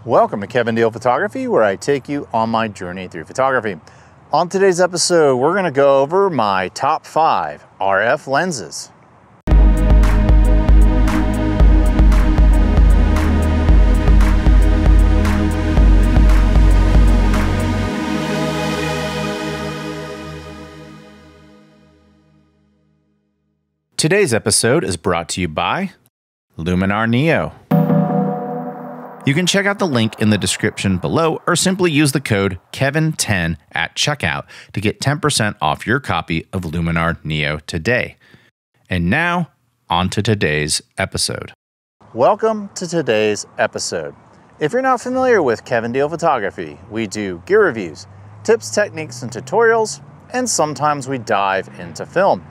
Welcome to Kevin Deal Photography, where I take you on my journey through photography. On today's episode, we're going to go over my top 5 RF lenses. Today's episode is brought to you by Luminar Neo. You can check out the link in the description below or simply use the code KEVIN10 at checkout to get 10% off your copy of Luminar Neo today. And now, on to today's episode. Welcome to today's episode. If you're not familiar with Kevin Deal Photography, we do gear reviews, tips, techniques, and tutorials, and sometimes we dive into film.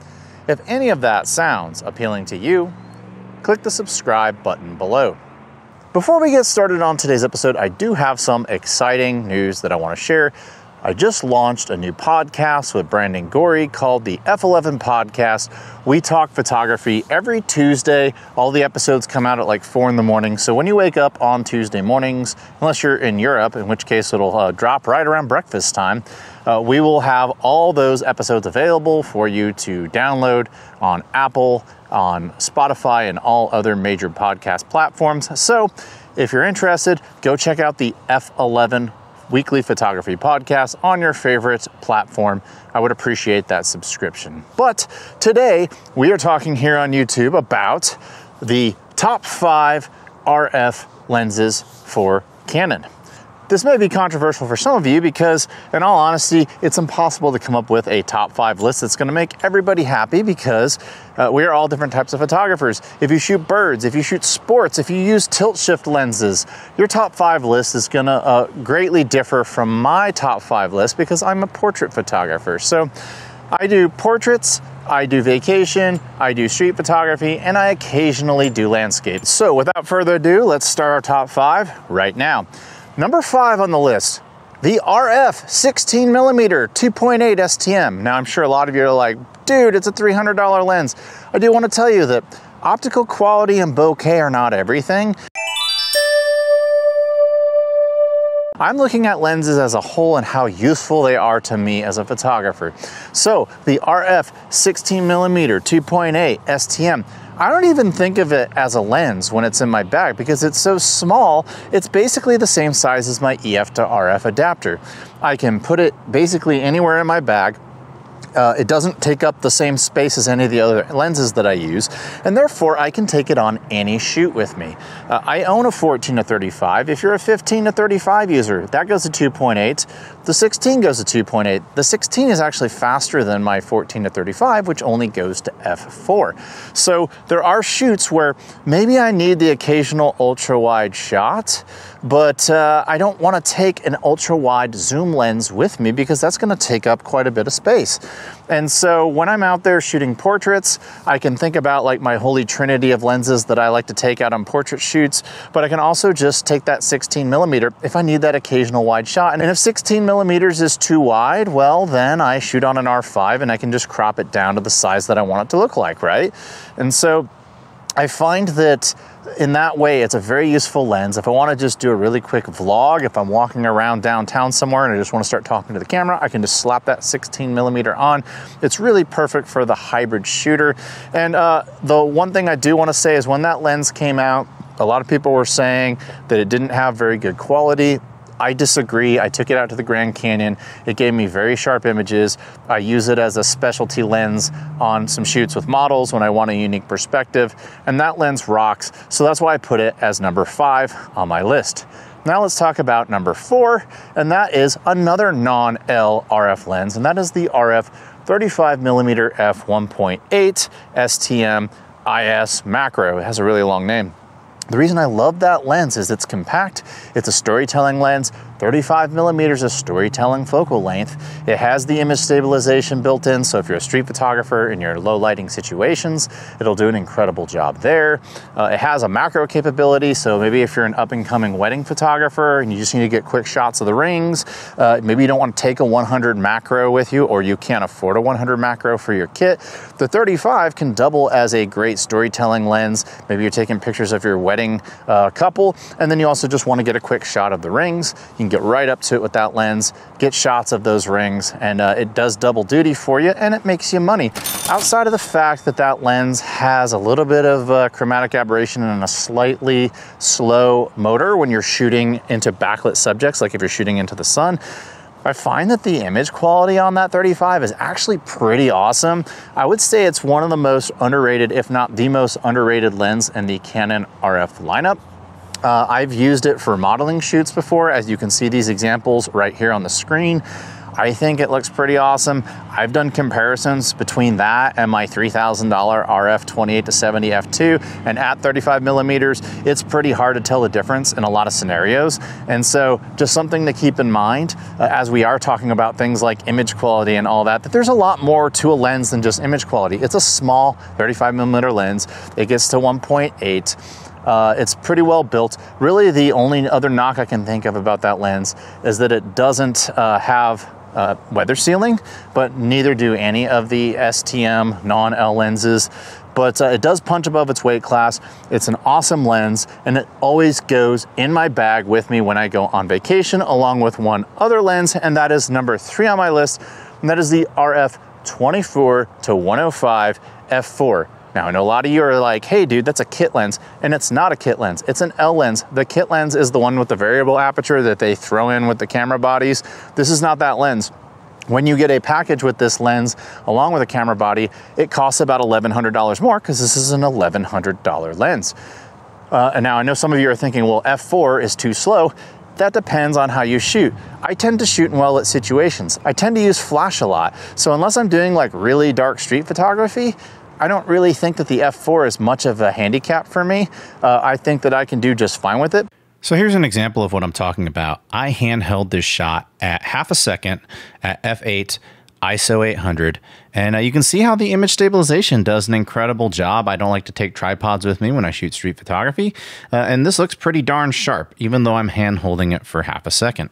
If any of that sounds appealing to you, click the subscribe button below. Before we get started on today's episode, I do have some exciting news that I want to share. I just launched a new podcast with Brandon Gorey called the F11 Podcast. We talk photography every Tuesday. All the episodes come out at like 4 in the morning. So when you wake up on Tuesday mornings, unless you're in Europe, in which case it'll drop right around breakfast time, we will have all those episodes available for you to download on Apple, on Spotify, and all other major podcast platforms. So if you're interested, go check out the F11 Weekly Photography Podcast on your favorite platform. I would appreciate that subscription. But today we are talking here on YouTube about the top 5 RF lenses for Canon. This may be controversial for some of you because, in all honesty, it's impossible to come up with a top 5 list that's going to make everybody happy because we are all different types of photographers. If you shoot birds, if you shoot sports, if you use tilt shift lenses, your top 5 list is going to greatly differ from my top 5 list because I'm a portrait photographer. So I do portraits, I do vacation, I do street photography, and I occasionally do landscape. So without further ado, let's start our top 5 right now. Number 5 on the list, the RF16mm 2.8 STM. Now, I'm sure a lot of you are like, dude, it's a $300 lens. I do want to tell you that optical quality and bokeh are not everything. I'm looking at lenses as a whole and how useful they are to me as a photographer. So, the RF16mm 2.8 STM, I don't even think of it as a lens when it's in my bag because it's so small, it's basically the same size as my EF to RF adapter. I can put it basically anywhere in my bag. It doesn't take up the same space as any of the other lenses that I use, and therefore I can take it on any shoot with me. I own a 14 to 35. If you're a 15 to 35 user, that goes to 2.8. The 16 goes to 2.8. The 16 is actually faster than my 14 to 35, which only goes to f4. So there are shoots where maybe I need the occasional ultra-wide shot, but I don't want to take an ultra-wide zoom lens with me because that's going to take up quite a bit of space. And so when I'm out there shooting portraits, I can think about like my holy trinity of lenses that I like to take out on portrait shoots, but I can also just take that 16mm if I need that occasional wide shot. And if 16mm is too wide, well, then I shoot on an R5 and I can just crop it down to the size that I want it to look like, right? And so I find that in that way, it's a very useful lens. If I want to just do a really quick vlog, if I'm walking around downtown somewhere and I just want to start talking to the camera, I can just slap that 16mm on. It's really perfect for the hybrid shooter. And the one thing I do want to say is when that lens came out, a lot of people were saying that it didn't have very good quality. I disagree. I took it out to the Grand Canyon. It gave me very sharp images. I use it as a specialty lens on some shoots with models when I want a unique perspective, and that lens rocks. So that's why I put it as number 5 on my list. Now let's talk about number 4, and that is another non-L RF lens, and that is the RF35mm f1.8 STM IS Macro. It has a really long name. The reason I love that lens is it's compact, it's a storytelling lens, 35mm is storytelling focal length. It has the image stabilization built in, so if you're a street photographer in your low lighting situations, it'll do an incredible job there. It has a macro capability, so maybe if you're an up-and-coming wedding photographer and you just need to get quick shots of the rings, maybe you don't want to take a 100 macro with you, or you can't afford a 100 macro for your kit, the 35 can double as a great storytelling lens. Maybe you're taking pictures of your wedding couple, and then you also just want to get a quick shot of the rings. You can get right up to it with that lens, get shots of those rings, and it does double duty for you, and it makes you money. Outside of the fact that that lens has a little bit of chromatic aberration and a slightly slow motor when you're shooting into backlit subjects, like if you're shooting into the sun, I find that the image quality on that 35 is actually pretty awesome. I would say it's one of the most underrated, if not the most underrated lens in the Canon RF lineup. I've used it for modeling shoots before, as you can see these examples right here on the screen. I think it looks pretty awesome. I've done comparisons between that and my $3,000 RF28-70 f2, and at 35mm, it's pretty hard to tell the difference in a lot of scenarios. And so just something to keep in mind as we are talking about things like image quality and all that, that there's a lot more to a lens than just image quality. It's a small 35mm lens. It gets to 1.8. It's pretty well built. Really, the only other knock I can think of about that lens is that it doesn't have weather sealing, but neither do any of the STM non-L lenses. But it does punch above its weight class. It's an awesome lens, and it always goes in my bag with me when I go on vacation, along with one other lens, and that is number 3 on my list, and that is the RF24-105 f4. Now, I know a lot of you are like, hey dude, that's a kit lens, and it's not a kit lens, it's an L lens. The kit lens is the one with the variable aperture that they throw in with the camera bodies. This is not that lens. When you get a package with this lens, along with a camera body, it costs about $1,100 more, because this is an $1,100 lens. And now I know some of you are thinking, well, f4 is too slow. That depends on how you shoot. I tend to shoot in well-lit situations. I tend to use flash a lot. So unless I'm doing like really dark street photography, I don't really think that the f4 is much of a handicap for me. I think that I can do just fine with it. So here's an example of what I'm talking about. I handheld this shot at half a second at f8, ISO 800, and you can see how the image stabilization does an incredible job. I don't like to take tripods with me when I shoot street photography, and this looks pretty darn sharp, even though I'm hand holding it for half a second.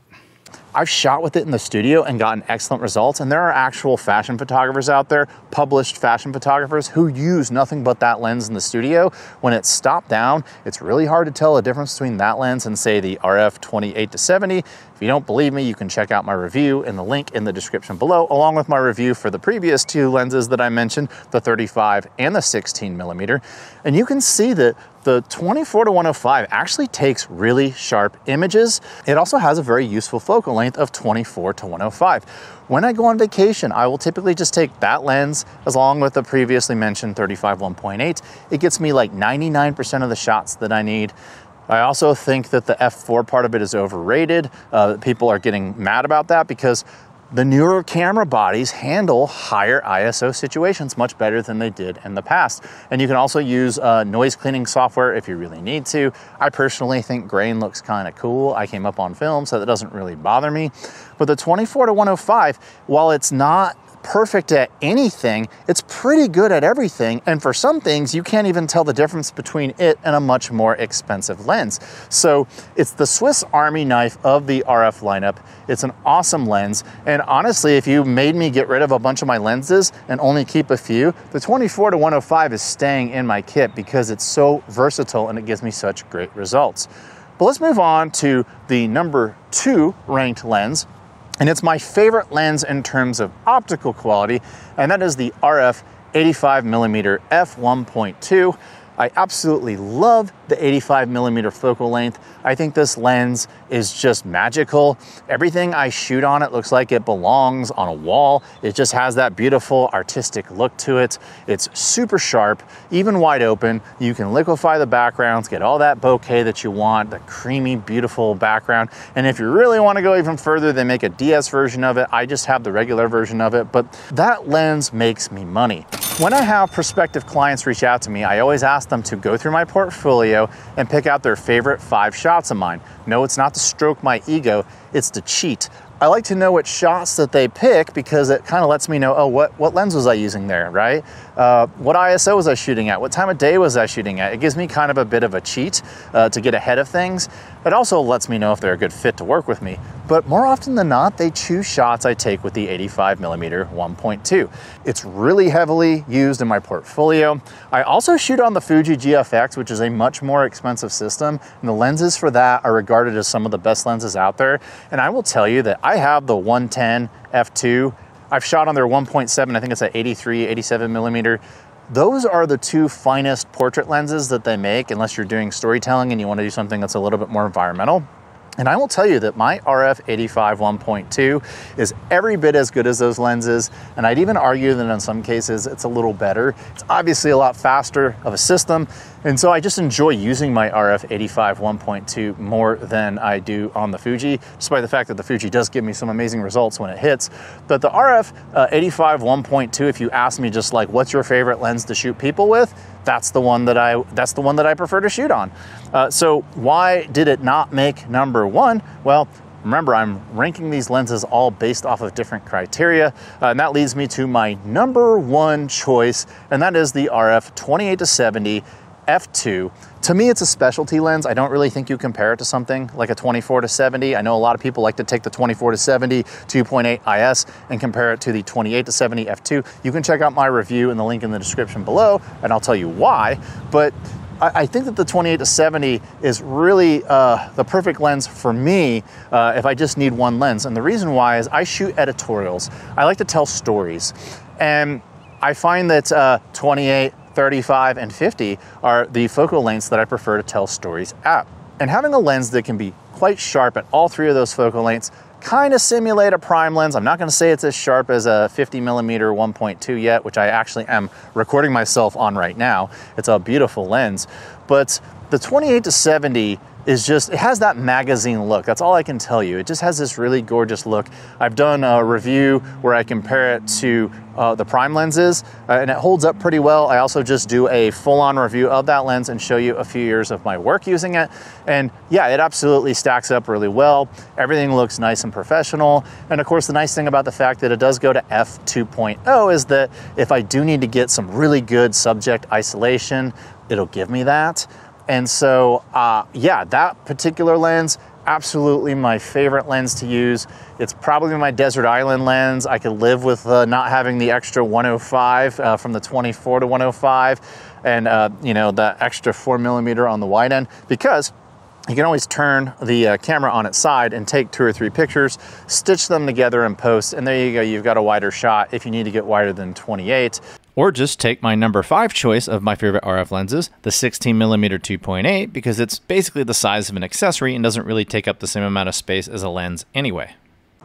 I've shot with it in the studio and gotten excellent results, and there are actual fashion photographers out there, published fashion photographers, who use nothing but that lens in the studio. When it's stopped down, it's really hard to tell the difference between that lens and, say, the RF28-70. If you don't believe me, you can check out my review in the link in the description below, along with my review for the previous 2 lenses that I mentioned, the 35 and the 16mm. And you can see that the 24-105 actually takes really sharp images. It also has a very useful focal length of 24-105. When I go on vacation, I will typically just take that lens along with the previously mentioned 35 1.8. It gets me like 99% of the shots that I need. I also think that the f4 part of it is overrated. People are getting mad about that because the newer camera bodies handle higher ISO situations much better than they did in the past. And you can also use noise cleaning software if you really need to. I personally think grain looks kind of cool. I came up on film, so that doesn't really bother me. But the 24-105, while it's not perfect at anything, it's pretty good at everything, and for some things you can't even tell the difference between it and a much more expensive lens. So it's the Swiss Army knife of the RF lineup. It's an awesome lens, and honestly, if you made me get rid of a bunch of my lenses and only keep a few, the 24-105 is staying in my kit because it's so versatile and it gives me such great results. But let's move on to the number 2 ranked lens, and it's my favorite lens in terms of optical quality, and that is the RF85mm f1.2. I absolutely love the 85mm focal length. I think this lens is just magical. Everything I shoot on it looks like it belongs on a wall. It just has that beautiful artistic look to it. It's super sharp, even wide open. You can liquefy the backgrounds, get all that bokeh that you want, the creamy, beautiful background. And if you really want to go even further, they make a DS version of it. I just have the regular version of it, but that lens makes me money. When I have prospective clients reach out to me, I always ask them to go through my portfolio and pick out their favorite 5 shots of mine. No, it's not the stroke my ego, it's to cheat. I like to know what shots that they pick because it kind of lets me know, oh, what lens was I using there, right? What ISO was I shooting at? What time of day was I shooting at? It gives me kind of a bit of a cheat to get ahead of things. It also lets me know if they're a good fit to work with me. But more often than not, they choose shots I take with the 85mm 1.2. It's really heavily used in my portfolio. I also shoot on the Fuji GFX, which is a much more expensive system, and the lenses for that are regarded as some of the best lenses out there. And I will tell you that I have the 110 f2. I've shot on their 1.7, I think it's at 83, 87mm. Those are the two finest portrait lenses that they make, unless you're doing storytelling and you want to do something that's a little bit more environmental. And I will tell you that my RF85 1.2 is every bit as good as those lenses, and I'd even argue that in some cases it's a little better. It's obviously a lot faster of a system, and so I just enjoy using my RF85 1.2 more than I do on the Fuji, despite the fact that the Fuji does give me some amazing results when it hits. But the RF85 1.2, if you ask me just like, what's your favorite lens to shoot people with? That's the one that I prefer to shoot on. So why did it not make number one? Well, remember, I'm ranking these lenses all based off of different criteria, and that leads me to my number one choice, and that is the RF28-70 f2. To me, it's a specialty lens. I don't really think you compare it to something like a 24-70. I know a lot of people like to take the 24-70 2.8 IS and compare it to the 28-70 f2. You can check out my review in the link in the description below, and I'll tell you why. But I think that the 28-70 is really the perfect lens for me if I just need one lens. And the reason why is I shoot editorials. I like to tell stories. And I find that 28, 35, and 50 are the focal lengths that I prefer to tell stories at. And having a lens that can be quite sharp at all three of those focal lengths kind of simulate a prime lens. I'm not going to say it's as sharp as a 50mm 1.2 yet, which I actually am recording myself on right now. It's a beautiful lens. But the 28-70 is just, it has that magazine look. That's all I can tell you. It just has this really gorgeous look. I've done a review where I compare it to the prime lenses, and it holds up pretty well. I also just do a full-on review of that lens and show you a few years of my work using it. And yeah, it absolutely stacks up really well. Everything looks nice and professional. And of course, the nice thing about the fact that it does go to f2.0 is that if I do need to get some really good subject isolation, it'll give me that. And so, yeah, that particular lens, absolutely my favorite lens to use. It's probably my desert island lens. I could live with not having the extra 105 from the 24 to 105 and, you know, the extra 4mm on the wide end, because you can always turn the camera on its side and take 2 or 3 pictures, stitch them together in post, and there you go, you've got a wider shot if you need to get wider than 28. Or just take my number 5 choice of my favorite RF lenses, the 16mm 2.8, because it's basically the size of an accessory and doesn't really take up the same amount of space as a lens anyway.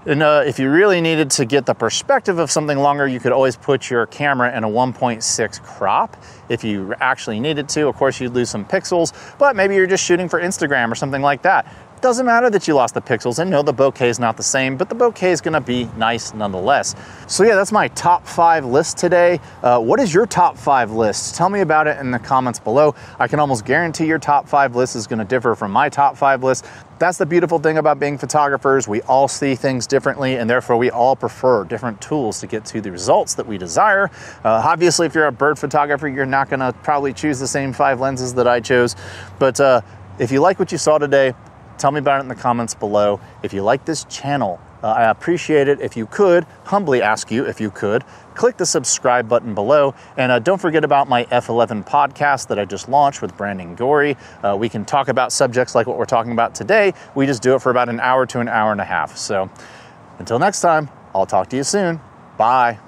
And if you really needed to get the perspective of something longer, you could always put your camera in a 1.6 crop if you actually needed to. Of course, you'd lose some pixels, but maybe you're just shooting for Instagram or something like that. Doesn't matter that you lost the pixels, and no, the bokeh is not the same, but the bokeh is gonna be nice nonetheless. So yeah, that's my top 5 list today. What is your top 5 list? Tell me about it in the comments below. I can almost guarantee your top 5 list is gonna differ from my top 5 list. That's the beautiful thing about being photographers. We all see things differently, and therefore we all prefer different tools to get to the results that we desire. Obviously, if you're a bird photographer, you're not gonna probably choose the same 5 lenses that I chose. But if you like what you saw today, tell me about it in the comments below. If you like this channel, I appreciate it if you could, humbly ask you if you could, click the subscribe button below. And don't forget about my F11 podcast that I just launched with Brandon Gorey. We can talk about subjects like what we're talking about today. We just do it for about an hour to an hour and a half. So until next time, I'll talk to you soon. Bye.